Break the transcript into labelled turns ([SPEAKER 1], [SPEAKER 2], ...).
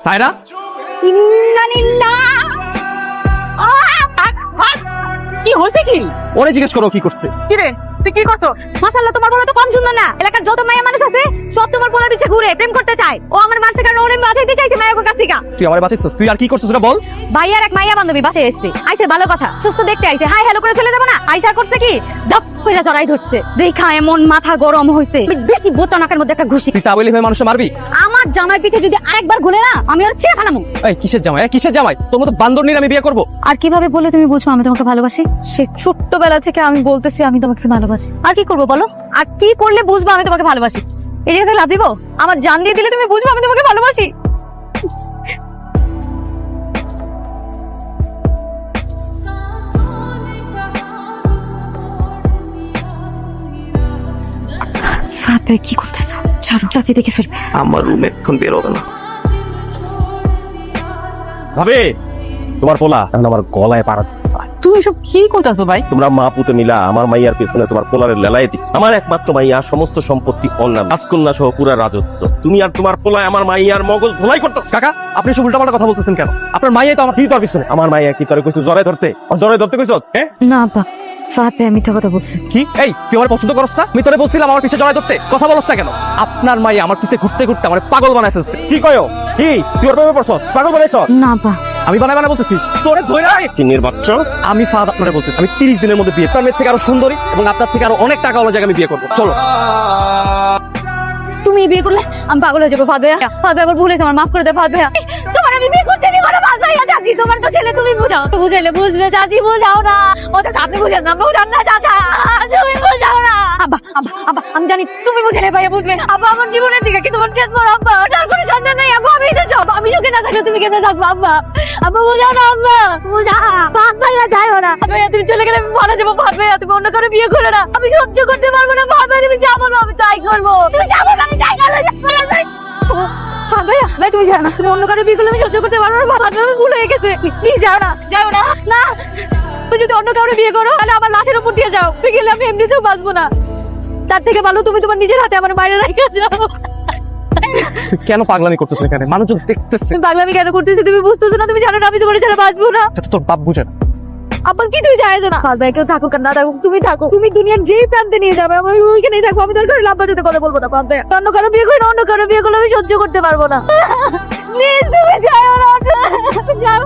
[SPEAKER 1] সায়রা
[SPEAKER 2] কি হয়েছে কি?
[SPEAKER 1] ওরে জিজ্ঞেস করো কি করতে।
[SPEAKER 2] কি রে তুই কি করতো?
[SPEAKER 3] মাশাআল্লাহ তোমার বড় তো কম সুন্দর না। এলাকার যত মাইয়া মানুষ আছে সব তোমার পোলার পিছে ঘুরে প্রেম করতে চায়। ও আমার মারছে কারণ ওরে বাঁচাইতে চাইছে মায়ের কাছ থেকে।
[SPEAKER 1] তুই আমার বাঁচাইছিস, তুই আর কি করছিস সেটা বল।
[SPEAKER 3] ভাইয়ার এক মাইয়া বান্ধবী বাসায় এসেছে, আইছে ভালো কথা, সুস্থ দেখতে আইছে, হাই হ্যালো করে চলে যাবো না। আইসা করছে কি ধপ কইরা জড়াই ধরছে, দেখা এমন মাথা গরম হইছে, দেখি বোতা নাকের মধ্যে একটা ঘুষি।
[SPEAKER 1] তুই তা বলি ভাই মানুষে মারবি?
[SPEAKER 3] আমার জামার পিছে যদি আরেকবার ঘুরে না আমি ওর ছিঁড়ে ফেলামু।
[SPEAKER 1] এই কিসের জামাই, কিসের জামাই? তোর মতো বান্দর নিয়ে আমি বিয়ে করবো?
[SPEAKER 3] আর কিভাবে বলে তুমি বুঝবো আমি তোমাকে ভালোবাসি? সে ছোট্টবেলা থেকে আমি বলতেছি আমি তোমাকে ভালোবাসি। আর কি করবো বলো? আর কি করলে বুঝবো আমি তোমাকে ভালোবাসি? এই জায়গায় লাভ দিব? আমার জান দিয়ে দিলে তুমি বুঝবো আমি তোমাকে ভালোবাসি। সাত ভাই কি করতেছো? ছাড়ো, চাচি দেখে ফেলবে।
[SPEAKER 1] আমার রুমে এখন বের হবে না। ভাবে তোমার পোলা এখন আমার গলায় পাড়া দিতে চায়।
[SPEAKER 2] তুমি এসব কি করতেছো ভাই?
[SPEAKER 4] তোমরা মা পুতে মিলা আমার মাইয়ার পেছনে তোমার পোলারে লেলাই দিস। আমার একমাত্র মাইয়া, সমস্ত সম্পত্তি অন্যান্য, রাজকন্যা সহ পুরা রাজত্ব। তুমি আর তোমার পোলায় আমার মাইয়ার মগজ ধোলাই করতেছ।
[SPEAKER 1] কাকা আপনি সব উল্টাপাল্টা কথা বলতেছেন কেন? আপনার মাইয়াই তো আমার
[SPEAKER 4] কি তোর পিছনে? আমার মাইয়া কি তোরে কইছো জড়াই ধরতে? আর জড়াই ধরতে কইছো? হ্যাঁ
[SPEAKER 3] না আপা, ফাহাদ ভাই মিথ্যা কথা বলছে।
[SPEAKER 1] কি? এই তুই আমার পছন্দ করছ না? আমি তোরে বলছিলাম আমার পিছে জড়াই ধরতে, কথা বলছ না কেন? আপনার মাইয়া আমার পিছে ঘুরতে ঘুরতে আমার পাগল বানায় ফেলছে।
[SPEAKER 4] কি কয়ো? কি তুই ওর প্রেমে পড়ছস? পাগল বানাইছ?
[SPEAKER 3] না আপা,
[SPEAKER 1] আমি বানায় বানায় বলতেছি তোরে ধইরা।
[SPEAKER 4] কিন্নির বাচ্চা।
[SPEAKER 1] আমি ফাহাদ আপনারে বলতেছি আমি 30 দিনের মধ্যে বিয়ে, আপনার মেয়ের থেকে আরো সুন্দরী এবং আপনার থেকে আরো অনেক টাকা ওলা জায়গায় আমি বিয়ে করবো। চলো।
[SPEAKER 3] তুমি বিয়ে করলে আমি পাগল হয়ে যাবো। ফাহাদ ভাইয়া, ফাহাদ ভাই আবার ভুল হয়েছে, আমার মাফ করে দে ফাহাদ ভাইয়া। তোমার আমি বিয়ে করতে দিব না ফাহাদ ভাইয়া। চাচি তোমার তো ছেলে, তুমি বুঝাও। তো বুঝাইলে বুঝবে, চাচি বুঝাও না। ও চাচা আপনি বুঝেন না, বুঝান না চাচা, তুমি বুঝাও না। আব্বা আব্বা আব্বা আমি জানি তুমি বুঝাইলে ভাইয়া বুঝবে। আব্বা আমার জীবনের দিকে কি তোমার তেজ পড়া আব্বা, যার কোনো সন্তান নাই আব্বা, আমি তো সব। আমি সুখে না থাকলে তুমি কেমনে থাকবো আব্বা? আব্বা বুঝাও না আব্বা, বুঝা। ফাহাদ ভাইয়া যাইও না। ভাইয়া তুমি চলে গেলে আমি ভালো যাবো। ফাহাদ ভাইয়া তুমি অন্য কারো বিয়ে করে না, আমি সহ্য করতে পারবো না। ফাহাদ ভাই তুমি যা বলবো আমি তাই করবো। তুমি যা বলবো আমি তাই করবো। ফাহাদ ভাইয়া, ভাই তুমি যাও না, তুমি অন্য কারো বিয়ে করলে আমি সহ্য করতে পারবো না। ফাহাদ ভাই আমার ভুল হয়ে গেছে, প্লিজ যাও না, যাও না। না তুমি যদি অন্য কারো বিয়ে করো তাহলে আমার লাশের উপর দিয়ে যাও, গেলে আমি এমনিতেও বাঁচবো না। তার থেকে ভালো তুমি তোমার নিজের হাতে আমার বাইরে রেখে যাও।
[SPEAKER 1] কেন পাগলামি করতেছ এখানে? মানুষজন দেখতেছে।
[SPEAKER 3] তুমি পাগলামি কেন করতেছি তুমি বুঝতেছো না? তুমি জানো না আমি তোমার ছাড়া বাঁচবো না।
[SPEAKER 1] এটা তো তোর বাপ বুঝে না।
[SPEAKER 3] আবার কি তুই চাইছো না? ফাহাদ ভাই কেউ থাকুক আর না থাকুক তুমি থাকো, তুমি দুনিয়ার যেই প্রান্তে নিয়ে যাবে আমি ওইখানেই থাকবো। আমি দরকার লাভ বাঁচাতে কথা বলবো না। ফাহাদ ভাই অন্য কারো বিয়ে করে না, অন্য কারো বিয়ে করলে আমি সহ্য করতে পারবো না। প্লিজ তুমি যাও না, যাও।